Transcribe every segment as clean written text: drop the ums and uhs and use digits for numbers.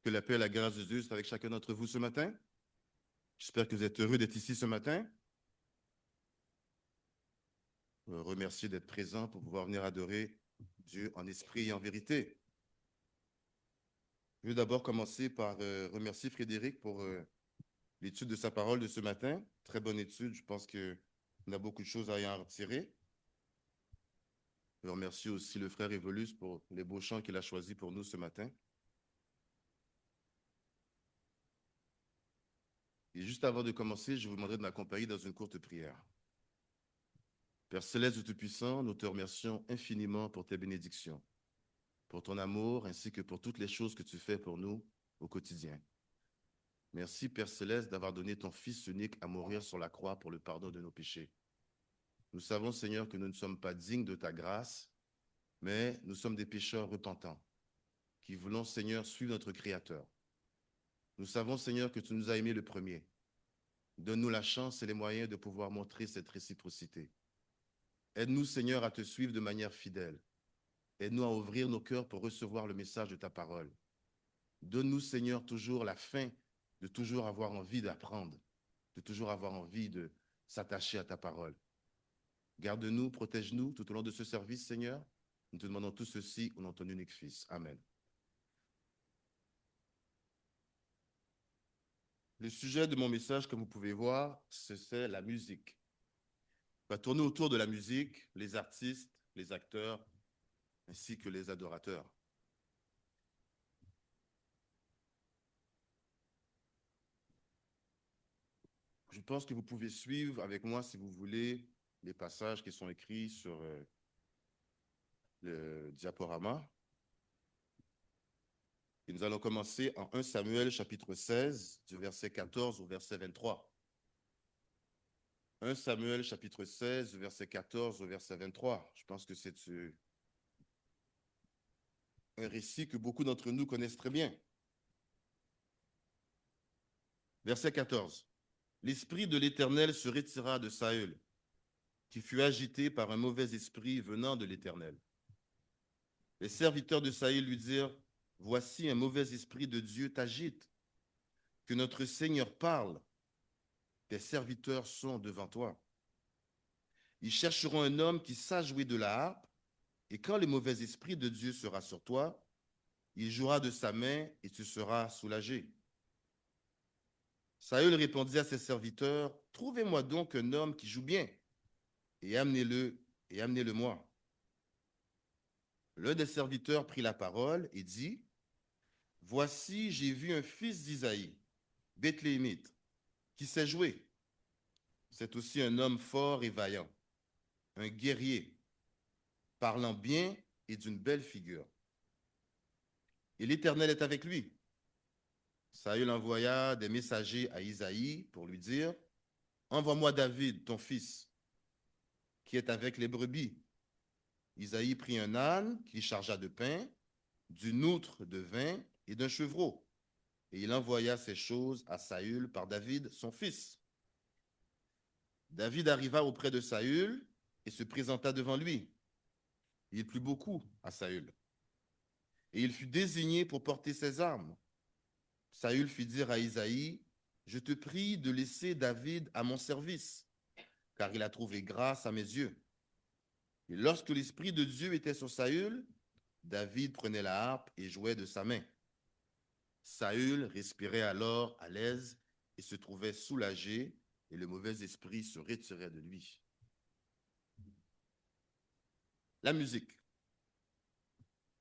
Que la paix et la grâce de Dieu soient avec chacun d'entre vous ce matin. J'espère que vous êtes heureux d'être ici ce matin. Remercier d'être présent pour pouvoir venir adorer Dieu en esprit et en vérité. Je veux d'abord commencer par remercier Frédéric pour l'étude de sa parole de ce matin. Très bonne étude. Je pense qu'on a beaucoup de choses à y en retirer. Je remercie aussi le frère Evolus pour les beaux chants qu'il a choisis pour nous ce matin. Et juste avant de commencer, je vous demanderai de m'accompagner dans une courte prière. Père Céleste Tout-Puissant, nous te remercions infiniment pour tes bénédictions, pour ton amour, ainsi que pour toutes les choses que tu fais pour nous au quotidien. Merci, Père Céleste, d'avoir donné ton Fils unique à mourir sur la croix pour le pardon de nos péchés. Nous savons, Seigneur, que nous ne sommes pas dignes de ta grâce, mais nous sommes des pécheurs repentants, qui voulons, Seigneur, suivre notre Créateur. Nous savons, Seigneur, que tu nous as aimés le premier. Donne-nous la chance et les moyens de pouvoir montrer cette réciprocité. Aide-nous, Seigneur, à te suivre de manière fidèle. Aide-nous à ouvrir nos cœurs pour recevoir le message de ta parole. Donne-nous, Seigneur, toujours la faim de toujours avoir envie d'apprendre, de toujours avoir envie de s'attacher à ta parole. Garde-nous, protège-nous tout au long de ce service, Seigneur. Nous te demandons tout ceci au nom de ton unique Fils. Amen. Le sujet de mon message, comme vous pouvez voir, c'est la musique. On va tourner autour de la musique, les artistes, les acteurs, ainsi que les adorateurs. Je pense que vous pouvez suivre avec moi, si vous voulez, les passages qui sont écrits sur le diaporama. Et nous allons commencer en 1 Samuel chapitre 16, du verset 14 au verset 23. 1 Samuel chapitre 16, du verset 14 au verset 23. Je pense que c'est un récit que beaucoup d'entre nous connaissent très bien. Verset 14. L'esprit de l'Éternel se retira de Saül, qui fut agité par un mauvais esprit venant de l'Éternel. Les serviteurs de Saül lui dirent, « Voici un mauvais esprit de Dieu t'agite. Que notre Seigneur parle. Tes serviteurs sont devant toi. Ils chercheront un homme qui sache jouer de la harpe, et quand le mauvais esprit de Dieu sera sur toi, il jouera de sa main et tu seras soulagé. » Saül répondit à ses serviteurs, « Trouvez-moi donc un homme qui joue bien, et amenez-le-moi. » L'un des serviteurs prit la parole et dit, « Voici, j'ai vu un fils d'Isaïe, Bethléemite, qui sait jouer. C'est aussi un homme fort et vaillant, un guerrier, parlant bien et d'une belle figure. Et l'Éternel est avec lui. » Saül envoya des messagers à Isaïe pour lui dire, « Envoie-moi David, ton fils, qui est avec les brebis. » Isaïe prit un âne qu'il chargea de pain, d'une outre de vin et d'un chevreau. Et il envoya ces choses à Saül par David, son fils. David arriva auprès de Saül et se présenta devant lui. Il plut beaucoup à Saül. Et il fut désigné pour porter ses armes. Saül fit dire à Isaïe, « Je te prie de laisser David à mon service, car il a trouvé grâce à mes yeux. » Et lorsque l'Esprit de Dieu était sur Saül, David prenait la harpe et jouait de sa main. Saül respirait alors à l'aise et se trouvait soulagé, et le mauvais esprit se retirait de lui. La musique.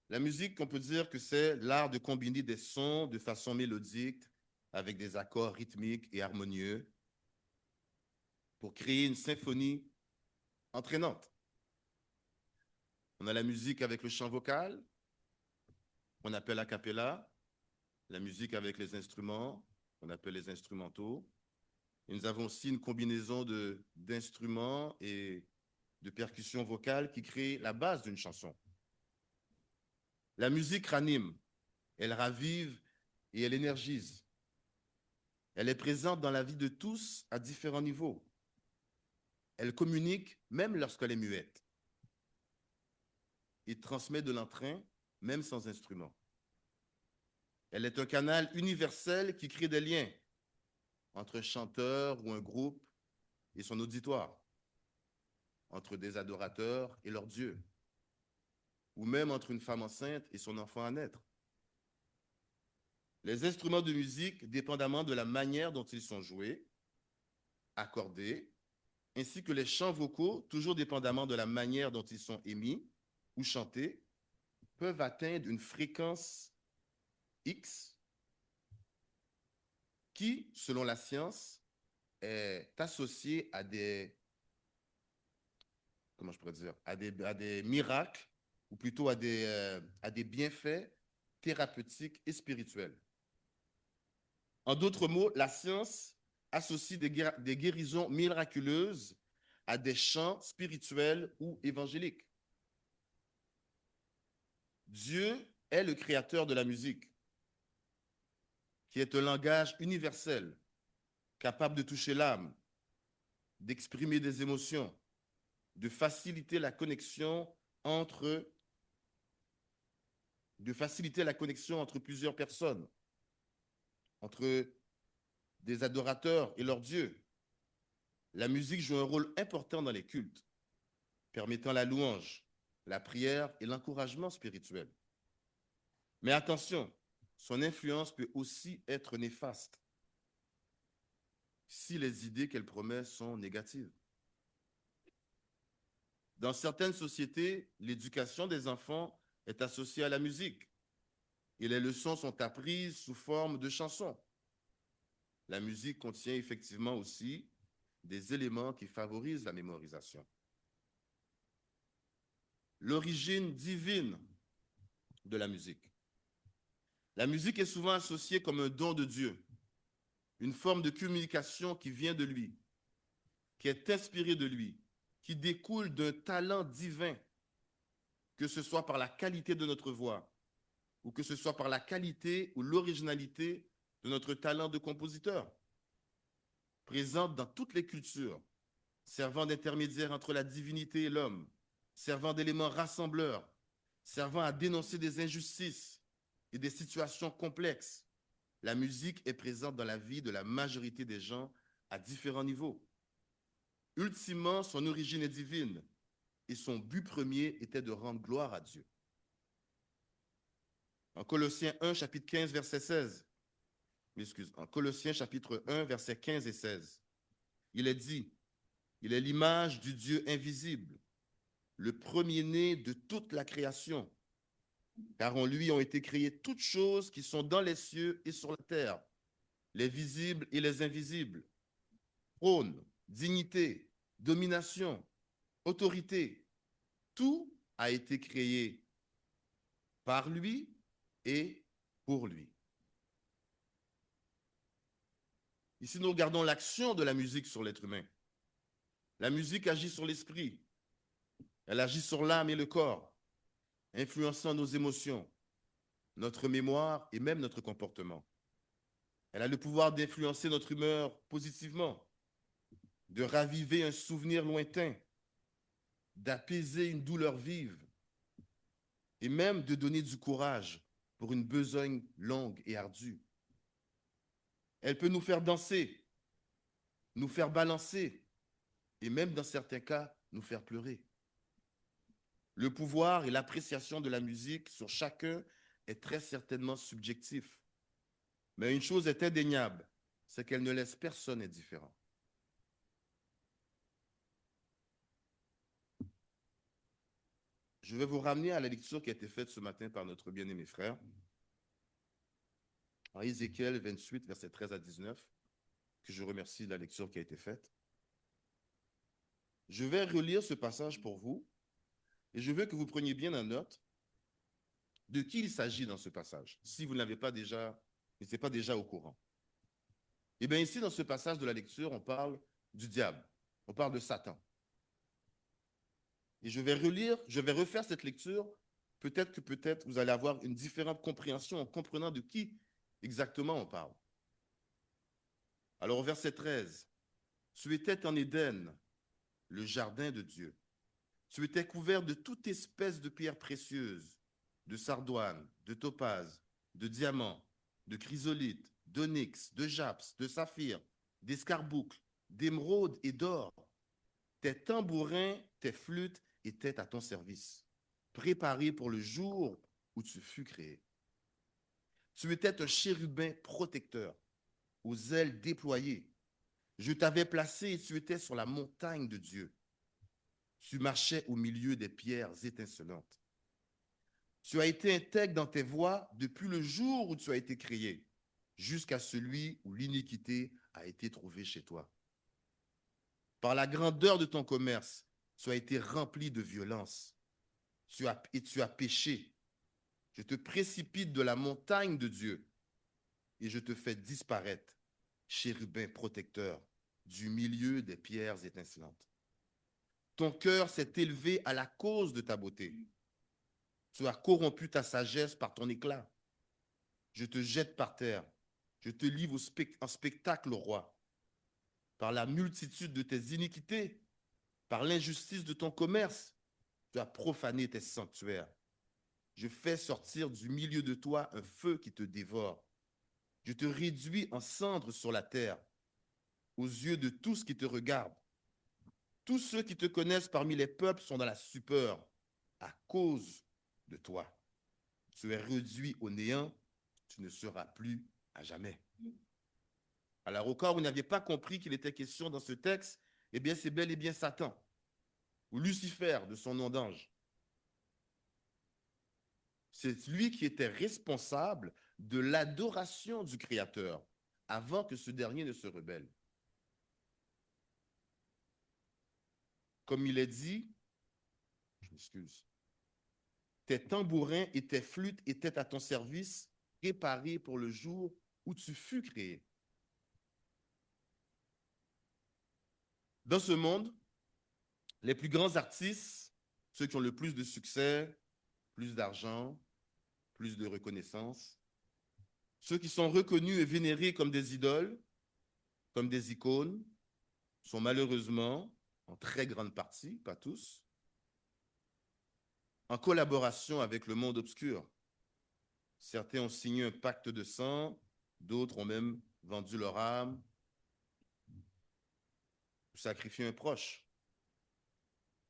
La musique, on peut dire que c'est l'art de combiner des sons de façon mélodique avec des accords rythmiques et harmonieux pour créer une symphonie entraînante. On a la musique avec le chant vocal, on appelle a cappella, la musique avec les instruments, on appelle les instrumentaux. Et nous avons aussi une combinaison d'instruments et de percussions vocales qui crée la base d'une chanson. La musique ranime, elle ravive et elle énergise. Elle est présente dans la vie de tous à différents niveaux. Elle communique même lorsqu'elle est muette. Et transmet de l'entrain même sans instrument. Elle est un canal universel qui crée des liens entre un chanteur ou un groupe et son auditoire, entre des adorateurs et leur Dieu, ou même entre une femme enceinte et son enfant à naître. Les instruments de musique, dépendamment de la manière dont ils sont joués, accordés, ainsi que les chants vocaux, toujours dépendamment de la manière dont ils sont émis ou chantés, peuvent atteindre une fréquence X qui, selon la science, est associée à des, comment je pourrais dire, à des miracles, ou plutôt à des bienfaits thérapeutiques et spirituels. En d'autres mots, la science associe des guérisons miraculeuses à des chants spirituels ou évangéliques. Dieu est le créateur de la musique, qui est un langage universel, capable de toucher l'âme, d'exprimer des émotions, de faciliter la connexion entre, plusieurs personnes, entre des adorateurs et leur Dieu. La musique joue un rôle important dans les cultes, permettant la louange, la prière et l'encouragement spirituel. Mais attention, son influence peut aussi être néfaste si les idées qu'elle promet sont négatives. Dans certaines sociétés, l'éducation des enfants est associée à la musique et les leçons sont apprises sous forme de chansons. La musique contient effectivement aussi des éléments qui favorisent la mémorisation. L'origine divine de la musique. La musique est souvent associée comme un don de Dieu, une forme de communication qui vient de lui, qui est inspirée de lui, qui découle d'un talent divin, que ce soit par la qualité de notre voix, ou que ce soit par la qualité ou l'originalité de notre talent de compositeur, présente dans toutes les cultures, servant d'intermédiaire entre la divinité et l'homme, servant d'élément rassembleur, servant à dénoncer des injustices et des situations complexes. La musique est présente dans la vie de la majorité des gens à différents niveaux. Ultimement, son origine est divine et son but premier était de rendre gloire à Dieu. En Colossiens 1, chapitre 15, verset 16, en Colossiens chapitre 1, versets 15 et 16, il est dit, il est l'image du Dieu invisible, le premier-né de toute la création, car en lui ont été créées toutes choses qui sont dans les cieux et sur la terre, les visibles et les invisibles, trône, dignité, domination, autorité, tout a été créé par lui et pour lui. Ici, nous regardons l'action de la musique sur l'être humain. La musique agit sur l'esprit, elle agit sur l'âme et le corps, influençant nos émotions, notre mémoire et même notre comportement. Elle a le pouvoir d'influencer notre humeur positivement, de raviver un souvenir lointain, d'apaiser une douleur vive et même de donner du courage pour une besogne longue et ardue. Elle peut nous faire danser, nous faire balancer et même dans certains cas, nous faire pleurer. Le pouvoir et l'appréciation de la musique sur chacun est très certainement subjectif. Mais une chose est indéniable, c'est qu'elle ne laisse personne indifférent. Je vais vous ramener à la lecture qui a été faite ce matin par notre bien-aimé frère, en Ézéchiel 28, versets 13 à 19, que je remercie de la lecture qui a été faite. Je vais relire ce passage pour vous et je veux que vous preniez bien en note de qui il s'agit dans ce passage, si vous n'êtes pas déjà au courant. Eh bien, ici, dans ce passage de la lecture, on parle du diable, on parle de Satan. Et je vais refaire cette lecture. Peut-être vous allez avoir une différente compréhension en comprenant de qui exactement on parle. Alors, au verset 13, tu étais en Éden, le jardin de Dieu. Tu étais couvert de toute espèce de pierres précieuses, de sardoine, de topaze, de diamants, de chrysolite, d'onyx, de japs, de saphir, d'escarboucle, d'émeraude et d'or. Tes tambourins, tes flûtes étaient à ton service, préparés pour le jour où tu fus créé. Tu étais un chérubin protecteur, aux ailes déployées. Je t'avais placé et tu étais sur la montagne de Dieu. Tu marchais au milieu des pierres étincelantes. Tu as été intègre dans tes voies depuis le jour où tu as été créé, jusqu'à celui où l'iniquité a été trouvée chez toi. Par la grandeur de ton commerce, tu as été rempli de violence et tu as péché. Je te précipite de la montagne de Dieu et je te fais disparaître, chérubin protecteur, du milieu des pierres étincelantes. Ton cœur s'est élevé à la cause de ta beauté. Tu as corrompu ta sagesse par ton éclat. Je te jette par terre. Je te livre en spectacle au roi. Par la multitude de tes iniquités, par l'injustice de ton commerce, tu as profané tes sanctuaires. Je fais sortir du milieu de toi un feu qui te dévore. Je te réduis en cendres sur la terre, aux yeux de tous qui te regardent. Tous ceux qui te connaissent parmi les peuples sont dans la stupeur à cause de toi. Tu es réduit au néant, tu ne seras plus à jamais. Alors, au cas où vous n'aviez pas compris qu'il était question dans ce texte, eh bien, c'est bel et bien Satan, ou Lucifer de son nom d'ange. C'est lui qui était responsable de l'adoration du Créateur avant que ce dernier ne se rebelle. Comme il est dit, je m'excuse, tes tambourins et tes flûtes étaient à ton service, préparés pour le jour où tu fus créé. Dans ce monde, les plus grands artistes, ceux qui ont le plus de succès, plus d'argent, plus de reconnaissance, ceux qui sont reconnus et vénérés comme des idoles, comme des icônes, sont malheureusement, en très grande partie, pas tous, en collaboration avec le monde obscur. Certains ont signé un pacte de sang, d'autres ont même vendu leur âme, sacrifié un proche.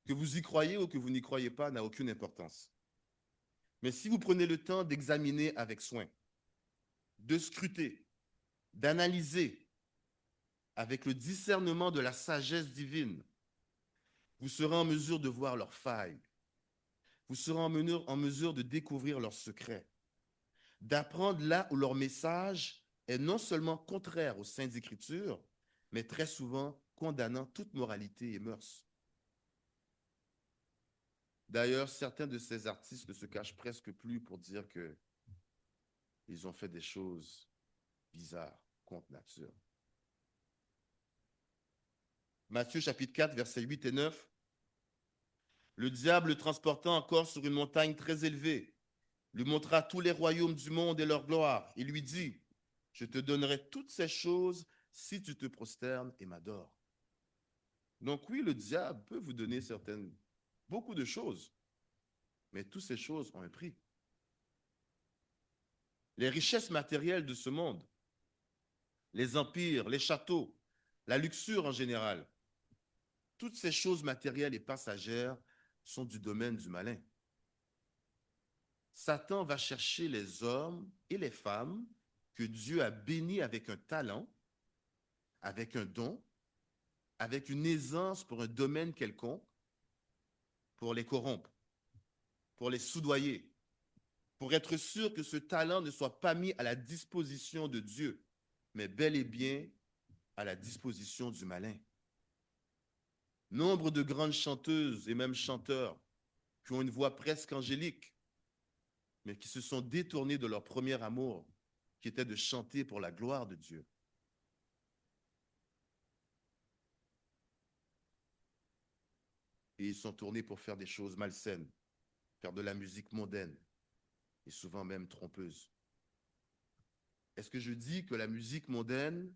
Que vous y croyez ou que vous n'y croyez pas n'a aucune importance. Mais si vous prenez le temps d'examiner avec soin, de scruter, d'analyser avec le discernement de la sagesse divine, vous serez en mesure de voir leurs failles. Vous serez en mesure de découvrir leurs secrets, d'apprendre là où leur message est non seulement contraire aux saintes écritures, mais très souvent condamnant toute moralité et mœurs. D'ailleurs, certains de ces artistes ne se cachent presque plus pour dire qu'ils ont fait des choses bizarres, contre nature. Matthieu chapitre 4, versets 8 et 9. Le diable le transporta encore sur une montagne très élevée, lui montra tous les royaumes du monde et leur gloire. Il lui dit, je te donnerai toutes ces choses si tu te prosternes et m'adores. Donc oui, le diable peut vous donner beaucoup de choses, mais toutes ces choses ont un prix. Les richesses matérielles de ce monde, les empires, les châteaux, la luxure en général, toutes ces choses matérielles et passagères sont du domaine du malin. Satan va chercher les hommes et les femmes que Dieu a bénis avec un talent, avec un don, avec une aisance pour un domaine quelconque, pour les corrompre, pour les soudoyer, pour être sûr que ce talent ne soit pas mis à la disposition de Dieu, mais bel et bien à la disposition du malin. Nombre de grandes chanteuses et même chanteurs qui ont une voix presque angélique, mais qui se sont détournés de leur premier amour, qui était de chanter pour la gloire de Dieu. Et ils sont tournés pour faire des choses malsaines, faire de la musique mondaine, et souvent même trompeuse. Est-ce que je dis que la musique mondaine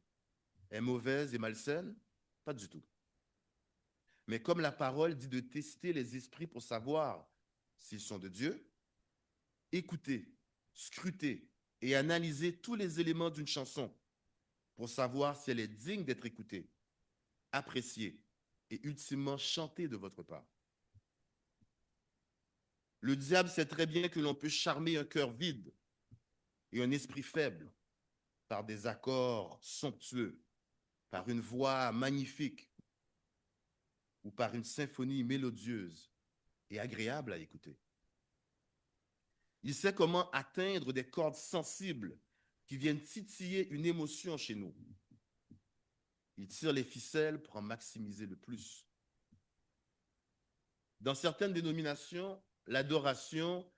est mauvaise et malsaine? Pas du tout. Mais comme la parole dit de tester les esprits pour savoir s'ils sont de Dieu, écoutez, scrutez, et analysez tous les éléments d'une chanson pour savoir si elle est digne d'être écoutée, appréciée et ultimement chantée de votre part. Le diable sait très bien que l'on peut charmer un cœur vide et un esprit faible par des accords somptueux, par une voix magnifique ou par une symphonie mélodieuse et agréable à écouter. Il sait comment atteindre des cordes sensibles qui viennent titiller une émotion chez nous. Il tire les ficelles pour en maximiser le plus. Dans certaines dénominations, l'adoration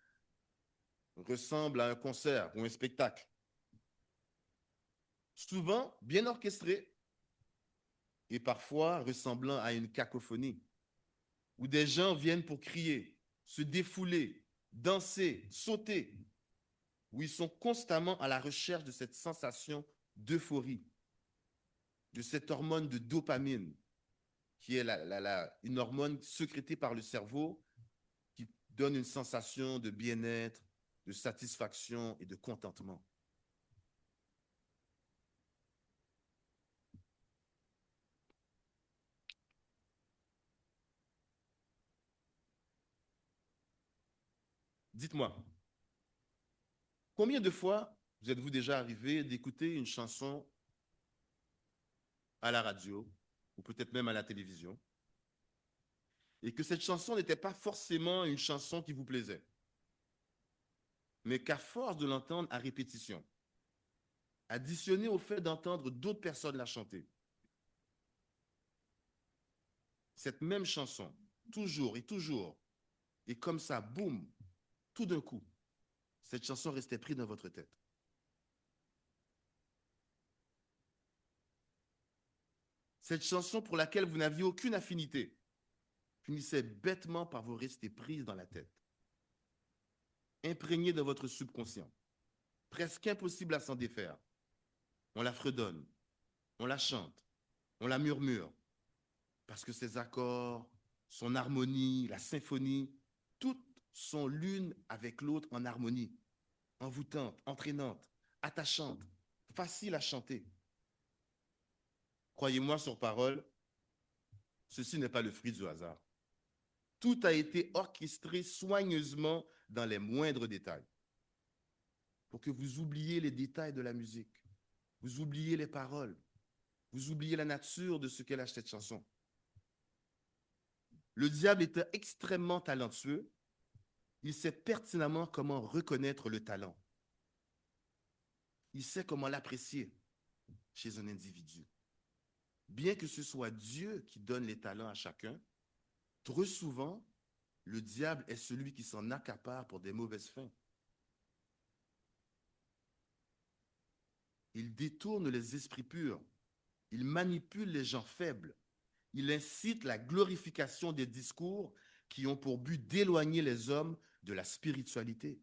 ressemble à un concert ou un spectacle, souvent bien orchestré et parfois ressemblant à une cacophonie, où des gens viennent pour crier, se défouler, danser, sauter, où ils sont constamment à la recherche de cette sensation d'euphorie, de cette hormone de dopamine, qui est une hormone sécrétée par le cerveau qui donne une sensation de bien-être, de satisfaction et de contentement. Dites-moi, combien de fois vous êtes-vous déjà arrivé d'écouter une chanson à la radio ou peut-être même à la télévision et que cette chanson n'était pas forcément une chanson qui vous plaisait, mais qu'à force de l'entendre à répétition, additionné au fait d'entendre d'autres personnes la chanter, cette même chanson, toujours, et comme ça, boum, tout d'un coup, cette chanson restait prise dans votre tête. Cette chanson pour laquelle vous n'aviez aucune affinité finissait bêtement par vous rester prise dans la tête, imprégnée dans votre subconscient, presque impossible à s'en défaire. On la fredonne, on la chante, on la murmure, parce que ses accords, son harmonie, la symphonie, toutes sont l'une avec l'autre en harmonie, envoûtante, entraînante, attachante, facile à chanter. Croyez-moi sur parole, ceci n'est pas le fruit du hasard. Tout a été orchestré soigneusement dans les moindres détails pour que vous oubliez les détails de la musique, vous oubliez les paroles, vous oubliez la nature de ce qu'est cette chanson. Le diable étant extrêmement talentueux, il sait pertinemment comment reconnaître le talent. Il sait comment l'apprécier chez un individu. Bien que ce soit Dieu qui donne les talents à chacun, trop souvent, le diable est celui qui s'en accapare pour des mauvaises fins. Il détourne les esprits purs, il manipule les gens faibles, il incite la glorification des discours qui ont pour but d'éloigner les hommes de la spiritualité.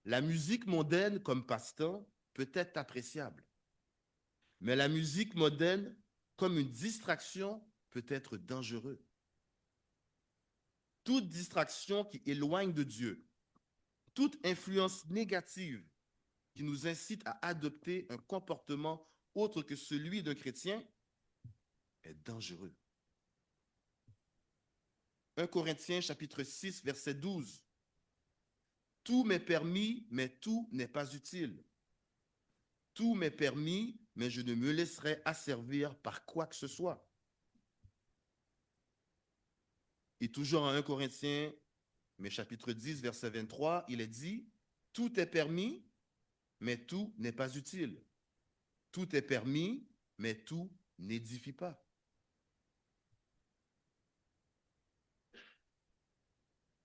La musique mondaine comme passe-temps peut être appréciable, mais la musique mondaine comme une distraction peut être dangereuse. Toute distraction qui éloigne de Dieu, toute influence négative qui nous incite à adopter un comportement autre que celui d'un chrétien est dangereux. 1 Corinthiens chapitre 6, verset 12. Tout m'est permis, mais tout n'est pas utile. Tout m'est permis, mais je ne me laisserai asservir par quoi que ce soit. Et toujours en 1 Corinthiens, mais chapitre 10, verset 23, il est dit, tout est permis, mais tout n'est pas utile. Tout est permis, mais tout n'édifie pas.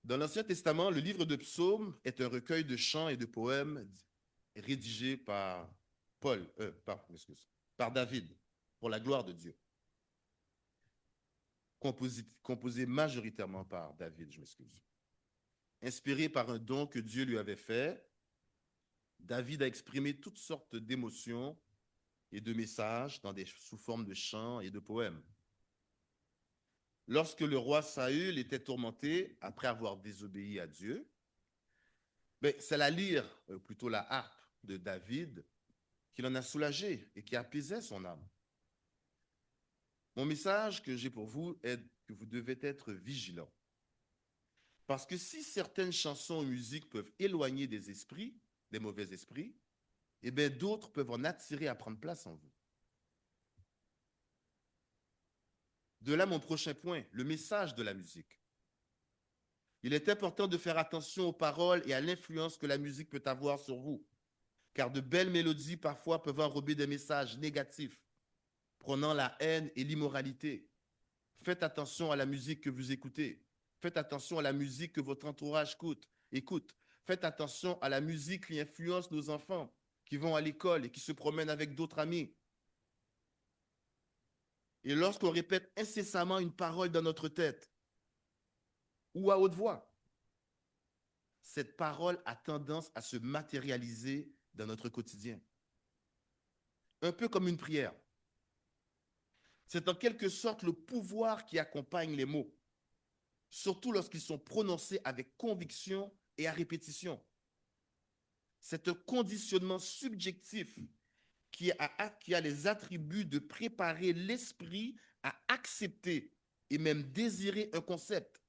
Dans l'Ancien Testament, le livre de Psaumes est un recueil de chants et de poèmes rédigés par par David, pour la gloire de Dieu. Composé majoritairement par David, je m'excuse. Inspiré par un don que Dieu lui avait fait, David a exprimé toutes sortes d'émotions et de messages sous forme de chants et de poèmes. Lorsque le roi Saül était tourmenté après avoir désobéi à Dieu, Mais c'est la lyre, plutôt la harpe de David, qui l'en a soulagé et qui apaisait son âme. Mon message que j'ai pour vous est que vous devez être vigilant. Parce que si certaines chansons ou musiques peuvent éloigner des esprits, des mauvais esprits, eh bien d'autres peuvent en attirer à prendre place en vous. De là mon prochain point, le message de la musique. Il est important de faire attention aux paroles et à l'influence que la musique peut avoir sur vous, car de belles mélodies parfois peuvent enrober des messages négatifs, prônant la haine et l'immoralité. Faites attention à la musique que vous écoutez. Faites attention à la musique que votre entourage écoute. Faites attention à la musique qui influence nos enfants, qui vont à l'école et qui se promènent avec d'autres amis. Et lorsqu'on répète incessamment une parole dans notre tête ou à haute voix, cette parole a tendance à se matérialiser dans notre quotidien. Un peu comme une prière. C'est en quelque sorte le pouvoir qui accompagne les mots, surtout lorsqu'ils sont prononcés avec conviction et à répétition. C'est un conditionnement subjectif qui a les attributs de préparer l'esprit à accepter et même désirer un concept,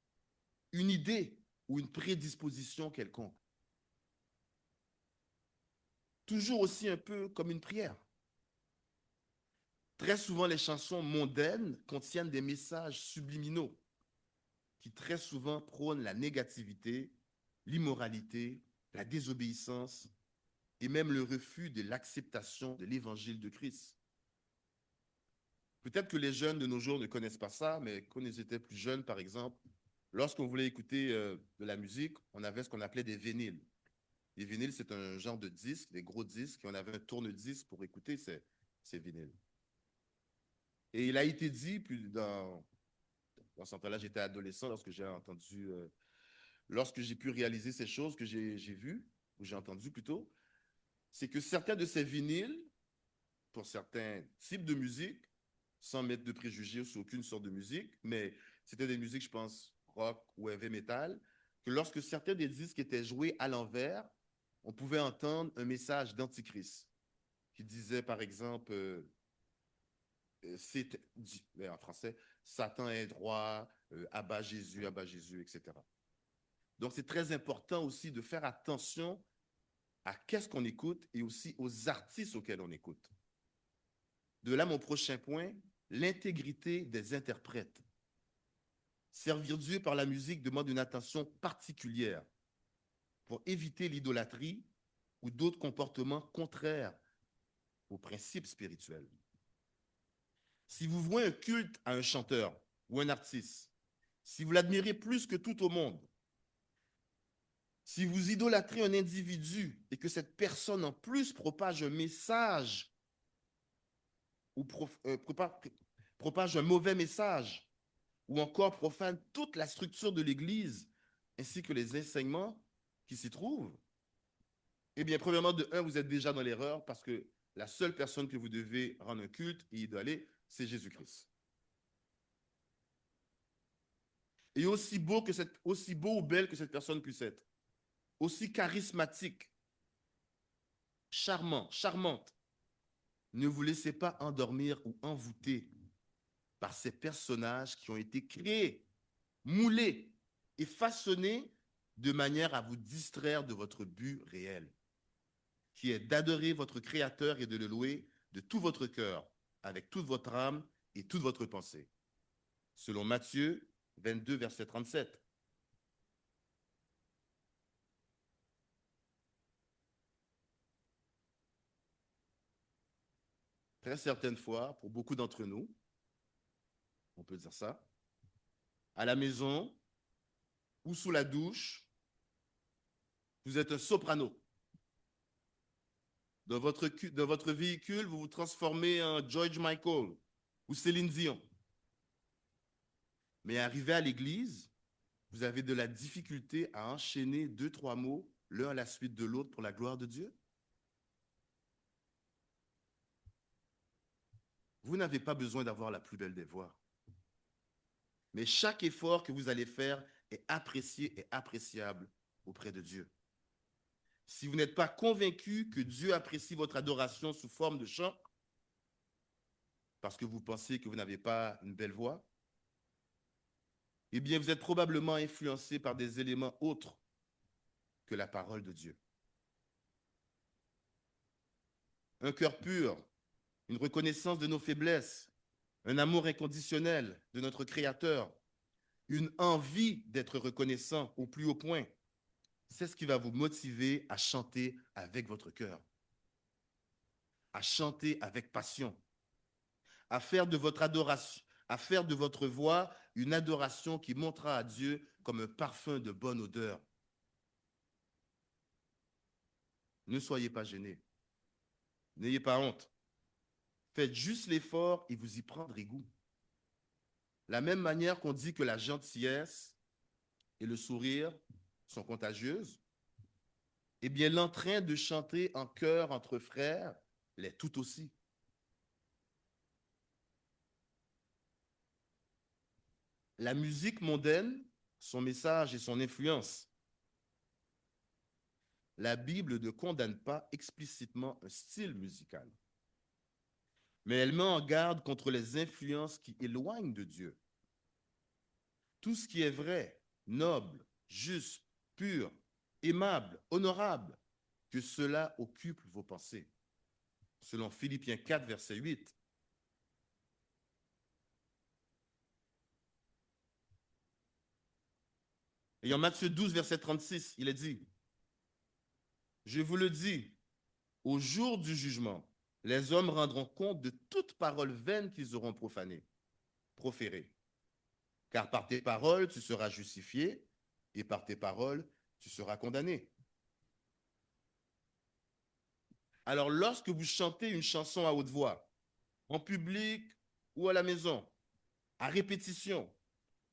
une idée ou une prédisposition quelconque. Toujours aussi un peu comme une prière. Très souvent, les chansons mondaines contiennent des messages subliminaux qui très souvent prônent la négativité, l'immoralité, la désobéissance et même le refus de l'acceptation de l'évangile de Christ. Peut-être que les jeunes de nos jours ne connaissent pas ça, mais quand ils étaient plus jeunes, par exemple, lorsqu'on voulait écouter de la musique, on avait ce qu'on appelait des vinyles. Les vinyles, c'est un genre de disque, des gros disques, et on avait un tourne-disque pour écouter ces vinyles. Et il a été dit, puis dans ce temps-là, j'étais adolescent lorsque j'ai entendu, lorsque j'ai pu réaliser ces choses que j'ai vues, ou j'ai entendu plutôt, c'est que certains de ces vinyles, pour certains types de musique, sans mettre de préjugés sur aucune sorte de musique, mais c'était des musiques, je pense, rock ou heavy metal, que lorsque certains des disques étaient joués à l'envers, on pouvait entendre un message d'antichrist qui disait, par exemple, en français, Satan est droit, abat Jésus, etc. Donc, c'est très important aussi de faire attention à qu'est-ce qu'on écoute et aussi aux artistes auxquels on écoute. De là, mon prochain point, l'intégrité des interprètes. Servir Dieu par la musique demande une attention particulière pour éviter l'idolâtrie ou d'autres comportements contraires aux principes spirituels. Si vous vouez un culte à un chanteur ou un artiste, si vous l'admirez plus que tout au monde, si vous idolâtrez un individu et que cette personne en plus propage un message ou propage un mauvais message, ou encore profane toute la structure de l'Église ainsi que les enseignements qui s'y trouvent, eh bien, premièrement, de un, vous êtes déjà dans l'erreur parce que la seule personne que vous devez rendre un culte et idoler, c'est Jésus-Christ. Et aussi beau ou belle que cette personne puisse être, aussi charismatique, charmante, ne vous laissez pas endormir ou envoûter par ces personnages qui ont été créés, moulés et façonnés de manière à vous distraire de votre but réel, qui est d'adorer votre Créateur et de le louer de tout votre cœur, avec toute votre âme et toute votre pensée. Selon Matthieu 22, verset 37. Très certaines fois, pour beaucoup d'entre nous, on peut dire ça, à la maison ou sous la douche, vous êtes un soprano. Dans votre véhicule, vous vous transformez en George Michael ou Céline Dion. Mais arrivé à l'église, vous avez de la difficulté à enchaîner 2, 3 mots l'un à la suite de l'autre pour la gloire de Dieu. Vous n'avez pas besoin d'avoir la plus belle des voix. Mais chaque effort que vous allez faire est apprécié et appréciable auprès de Dieu. si vous n'êtes pas convaincu que Dieu apprécie votre adoration sous forme de chant, parce que vous pensez que vous n'avez pas une belle voix, eh bien, vous êtes probablement influencé par des éléments autres que la parole de Dieu. Un cœur pur, une reconnaissance de nos faiblesses, un amour inconditionnel de notre Créateur, une envie d'être reconnaissant au plus haut point, c'est ce qui va vous motiver à chanter avec votre cœur, à chanter avec passion, à faire de votre adoration, à faire de votre voix une adoration qui montrera à Dieu comme un parfum de bonne odeur. Ne soyez pas gênés. N'ayez pas honte. Faites juste l'effort et vous y prendrez goût. La même manière qu'on dit que la gentillesse et le sourire sont contagieuses, eh bien, l'entrain de chanter en chœur entre frères l'est tout aussi. La musique mondaine, son message et son influence. La Bible ne condamne pas explicitement un style musical, mais elle met en garde contre les influences qui éloignent de Dieu. Tout ce qui est vrai, noble, juste, pur, aimable, honorable, que cela occupe vos pensées. Selon Philippiens 4, verset 8. Et en Matthieu 12, verset 36, il est dit, « Je vous le dis, au jour du jugement, les hommes rendront compte de toute parole vaine qu'ils auront proférée. Car par tes paroles, tu seras justifié, et par tes paroles, tu seras condamné. » Alors, lorsque vous chantez une chanson à haute voix, en public ou à la maison, à répétition,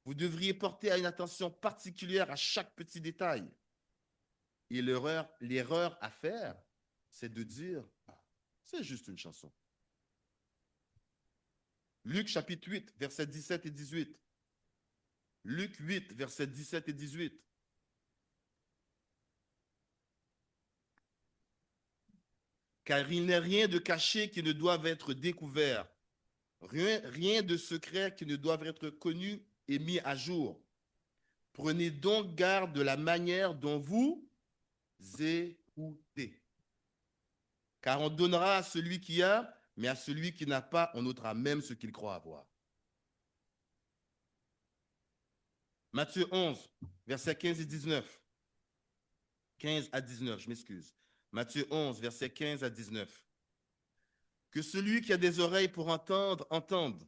vous devriez porter une attention particulière à chaque petit détail. Et l'erreur à faire, c'est de dire, ah, c'est juste une chanson. Luc chapitre 8, versets 17 et 18. Luc 8, versets 17 et 18. Car il n'est rien de caché qui ne doive être découvert, rien de secret qui ne doive être connu et mis à jour. Prenez donc garde de la manière dont vous écoutez. Car on donnera à celui qui a, mais à celui qui n'a pas, on ôtera même ce qu'il croit avoir. Matthieu 11, versets 15 et 19. 15 à 19, je m'excuse. Matthieu 11, versets 15 à 19. Que celui qui a des oreilles pour entendre, entende.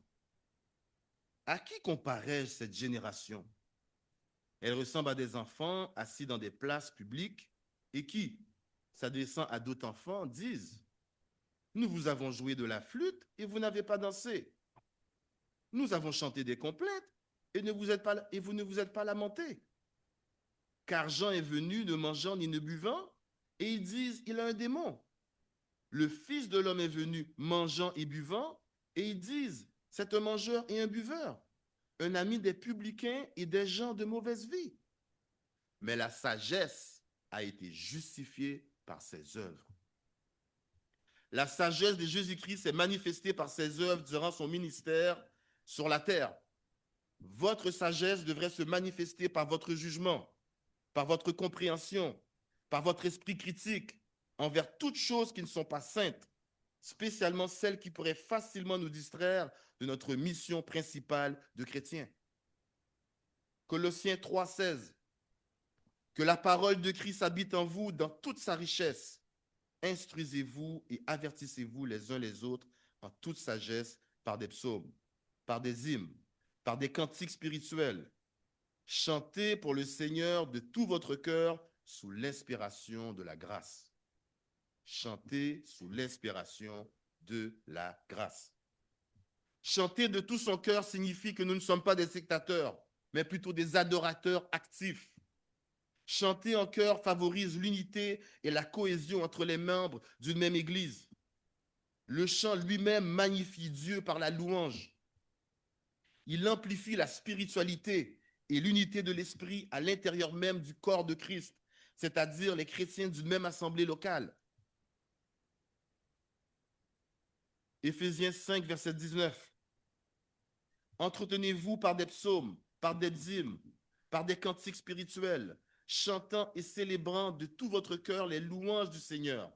À qui comparais-je cette génération? Elle ressemble à des enfants assis dans des places publiques et qui, s'adressant à d'autres enfants, disent, nous vous avons joué de la flûte et vous n'avez pas dansé. Nous avons chanté des complètes et vous ne vous êtes pas lamentés. Car Jean est venu ne mangeant ni ne buvant, et ils disent, il a un démon. Le Fils de l'homme est venu mangeant et buvant, et ils disent, c'est un mangeur et un buveur, un ami des publicains et des gens de mauvaise vie. Mais la sagesse a été justifiée par ses œuvres. La sagesse de Jésus-Christ s'est manifestée par ses œuvres durant son ministère sur la terre. Votre sagesse devrait se manifester par votre jugement, par votre compréhension, par votre esprit critique envers toutes choses qui ne sont pas saintes, spécialement celles qui pourraient facilement nous distraire de notre mission principale de chrétien. Colossiens 3,16. Que la parole de Christ habite en vous dans toute sa richesse. Instruisez-vous et avertissez-vous les uns les autres par toute sagesse, par des psaumes, par des hymnes, par des cantiques spirituels. Chantez pour le Seigneur de tout votre cœur sous l'inspiration de la grâce. Chantez sous l'inspiration de la grâce. Chanter de tout son cœur signifie que nous ne sommes pas des spectateurs, mais plutôt des adorateurs actifs. Chanter en chœur favorise l'unité et la cohésion entre les membres d'une même église. Le chant lui-même magnifie Dieu par la louange. Il amplifie la spiritualité et l'unité de l'esprit à l'intérieur même du corps de Christ, c'est-à-dire les chrétiens d'une même assemblée locale. Éphésiens 5, verset 19. Entretenez-vous par des psaumes, par des hymnes, par des cantiques spirituels, chantant et célébrant de tout votre cœur les louanges du Seigneur.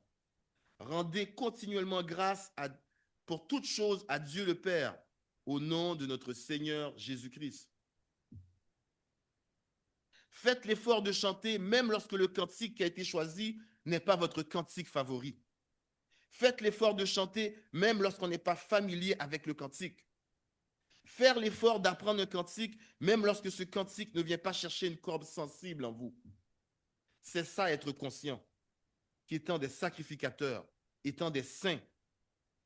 Rendez continuellement grâce pour toutes choses à Dieu le Père, au nom de notre Seigneur Jésus-Christ. Faites l'effort de chanter même lorsque le cantique qui a été choisi n'est pas votre cantique favori. Faites l'effort de chanter même lorsqu'on n'est pas familier avec le cantique. Faire l'effort d'apprendre un cantique même lorsque ce cantique ne vient pas chercher une corde sensible en vous. C'est ça être conscient, qu'étant des sacrificateurs, étant des saints,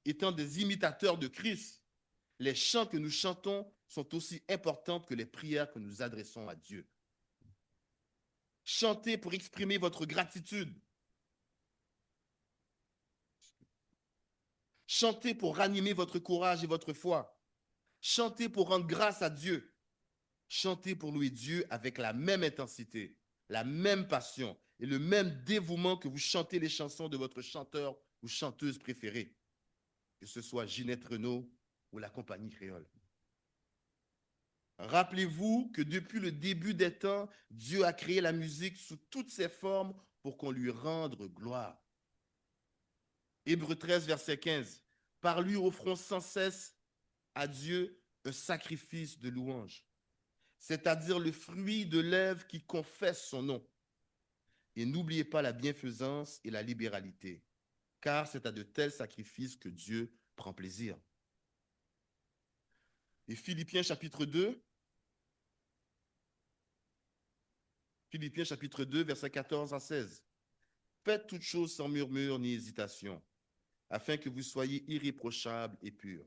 étant des imitateurs de Christ, les chants que nous chantons sont aussi importants que les prières que nous adressons à Dieu. Chantez pour exprimer votre gratitude. Chantez pour ranimer votre courage et votre foi. Chantez pour rendre grâce à Dieu. Chantez pour louer Dieu avec la même intensité, la même passion et le même dévouement que vous chantez les chansons de votre chanteur ou chanteuse préférée, que ce soit Ginette Renaud ou la compagnie créole. Rappelez-vous que depuis le début des temps, Dieu a créé la musique sous toutes ses formes pour qu'on lui rende gloire. Hébreux 13, verset 15. Par lui offrons sans cesse à Dieu un sacrifice de louange, c'est-à-dire le fruit de lèvres qui confesse son nom. Et n'oubliez pas la bienfaisance et la libéralité, car c'est à de tels sacrifices que Dieu prend plaisir. Et Philippiens chapitre 2, versets 14 à 16. Faites toutes choses sans murmure ni hésitation, afin que vous soyez irréprochables et purs,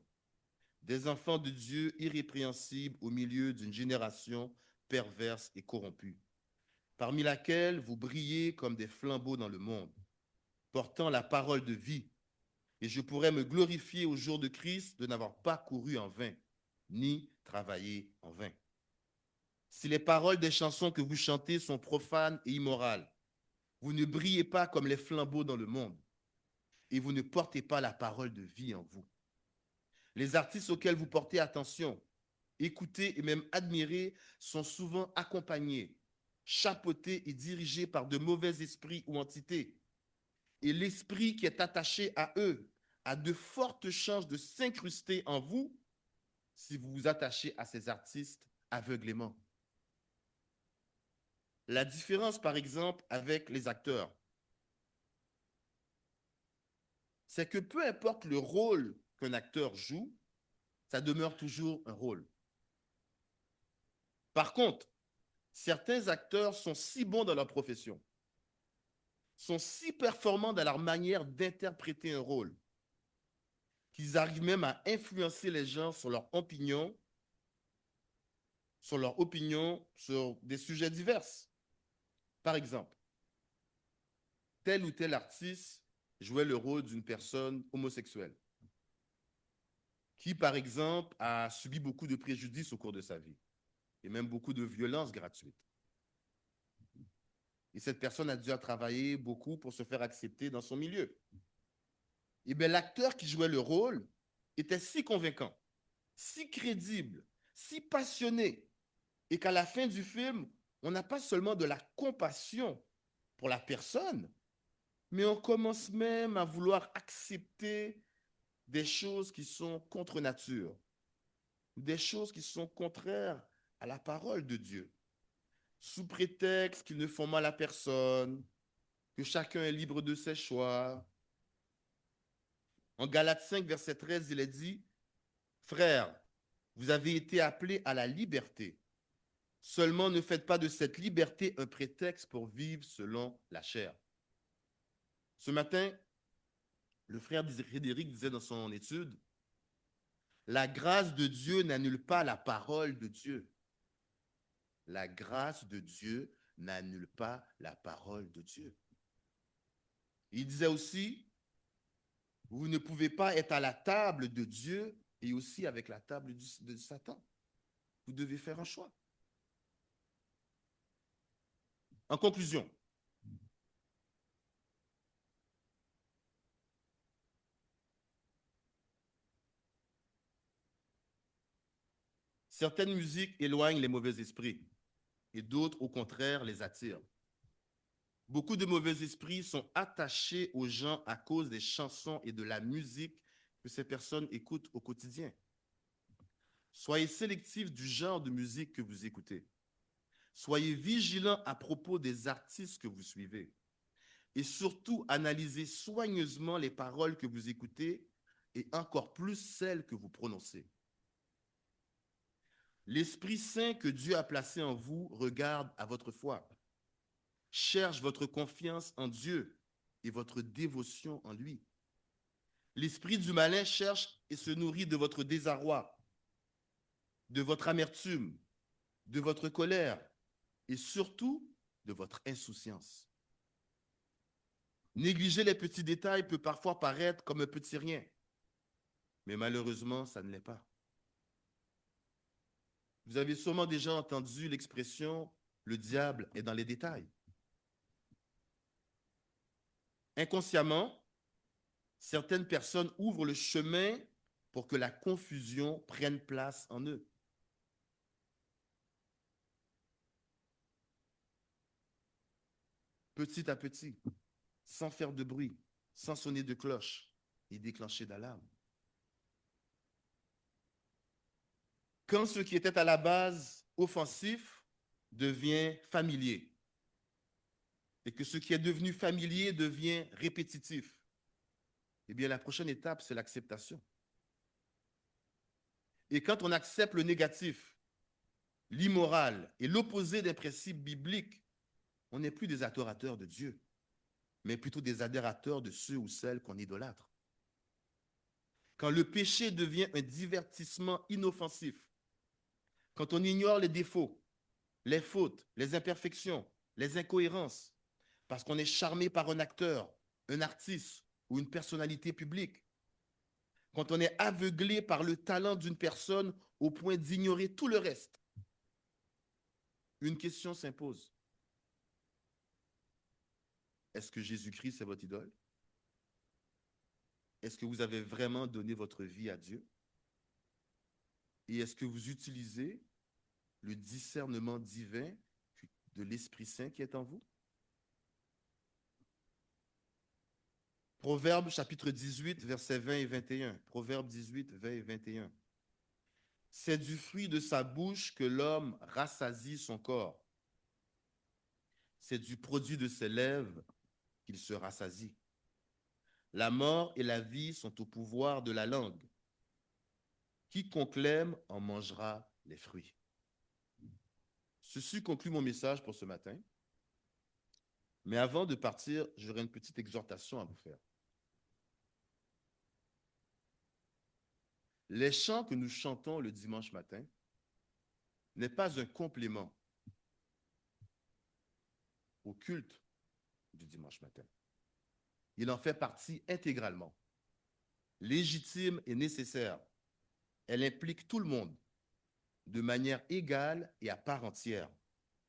des enfants de Dieu irrépréhensibles au milieu d'une génération perverse et corrompue, parmi laquelle vous brillez comme des flambeaux dans le monde, portant la parole de vie. Et je pourrais me glorifier au jour de Christ de n'avoir pas couru en vain, ni travaillé en vain. Si les paroles des chansons que vous chantez sont profanes et immorales, vous ne brillez pas comme les flambeaux dans le monde, et vous ne portez pas la parole de vie en vous. Les artistes auxquels vous portez attention, écoutez et même admirez sont souvent accompagnés, chapeautés et dirigés par de mauvais esprits ou entités. Et l'esprit qui est attaché à eux a de fortes chances de s'incruster en vous si vous vous attachez à ces artistes aveuglément. La différence, par exemple, avec les acteurs, c'est que peu importe le rôle qu'un acteur joue, ça demeure toujours un rôle. Par contre, certains acteurs sont si bons dans leur profession, sont si performants dans leur manière d'interpréter un rôle, qu'ils arrivent même à influencer les gens sur leur opinion sur des sujets divers. Par exemple, tel ou tel artiste jouait le rôle d'une personne homosexuelle qui, par exemple, a subi beaucoup de préjudices au cours de sa vie et même beaucoup de violences gratuites. Et cette personne a dû travailler beaucoup pour se faire accepter dans son milieu. Et bien, l'acteur qui jouait le rôle était si convaincant, si crédible, si passionné, et qu'à la fin du film, on n'a pas seulement de la compassion pour la personne, mais on commence même à vouloir accepter des choses qui sont contre nature, des choses qui sont contraires à la parole de Dieu, sous prétexte qu'ils ne font mal à personne, que chacun est libre de ses choix. En Galates 5, verset 13, il est dit, « Frères, vous avez été appelés à la liberté. Seulement ne faites pas de cette liberté un prétexte pour vivre selon la chair. » Ce matin, le frère Frédéric disait dans son étude, « La grâce de Dieu n'annule pas la parole de Dieu. » La grâce de Dieu n'annule pas la parole de Dieu. Il disait aussi, vous ne pouvez pas être à la table de Dieu et aussi avec la table de Satan. Vous devez faire un choix. En conclusion, Certaines musiques éloignent les mauvais esprits et d'autres, au contraire, les attirent. Beaucoup de mauvais esprits sont attachés aux gens à cause des chansons et de la musique que ces personnes écoutent au quotidien. Soyez sélectifs du genre de musique que vous écoutez. Soyez vigilants à propos des artistes que vous suivez. Et surtout, analysez soigneusement les paroles que vous écoutez et encore plus celles que vous prononcez. L'Esprit Saint que Dieu a placé en vous regarde à votre foi, cherche votre confiance en Dieu et votre dévotion en lui. L'esprit du malin cherche et se nourrit de votre désarroi, de votre amertume, de votre colère et surtout de votre insouciance. Négliger les petits détails peut parfois paraître comme un petit rien, mais malheureusement, ça ne l'est pas. Vous avez sûrement déjà entendu l'expression « le diable est dans les détails ». Inconsciemment, certaines personnes ouvrent le chemin pour que la confusion prenne place en eux. Petit à petit, sans faire de bruit, sans sonner de cloche et déclencher d'alarme. Quand ce qui était à la base offensif devient familier et que ce qui est devenu familier devient répétitif, eh bien, la prochaine étape, c'est l'acceptation. Et quand on accepte le négatif, l'immoral et l'opposé des principes bibliques, on n'est plus des adorateurs de Dieu, mais plutôt des adhérateurs de ceux ou celles qu'on idolâtre. Quand le péché devient un divertissement inoffensif, quand on ignore les défauts, les fautes, les imperfections, les incohérences, parce qu'on est charmé par un acteur, un artiste ou une personnalité publique, quand on est aveuglé par le talent d'une personne au point d'ignorer tout le reste, une question s'impose. Est-ce que Jésus-Christ est votre idole? Est-ce que vous avez vraiment donné votre vie à Dieu? Et est-ce que vous utilisez le discernement divin de l'Esprit Saint qui est en vous? Proverbe chapitre 18, versets 20 et 21. Proverbe 18, 20 et 21. C'est du fruit de sa bouche que l'homme rassasie son corps. C'est du produit de ses lèvres qu'il se rassasie. La mort et la vie sont au pouvoir de la langue. Quiconque l'aime en mangera les fruits. Ceci conclut mon message pour ce matin. Mais avant de partir, j'aurai une petite exhortation à vous faire. Les chants que nous chantons le dimanche matin n'est pas un complément au culte du dimanche matin. Il en fait partie intégralement, légitime et nécessaire. Elle implique tout le monde de manière égale et à part entière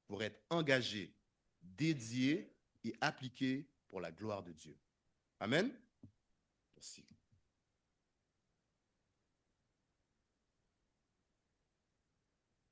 pour être engagé, dédié et appliqué pour la gloire de Dieu. Amen.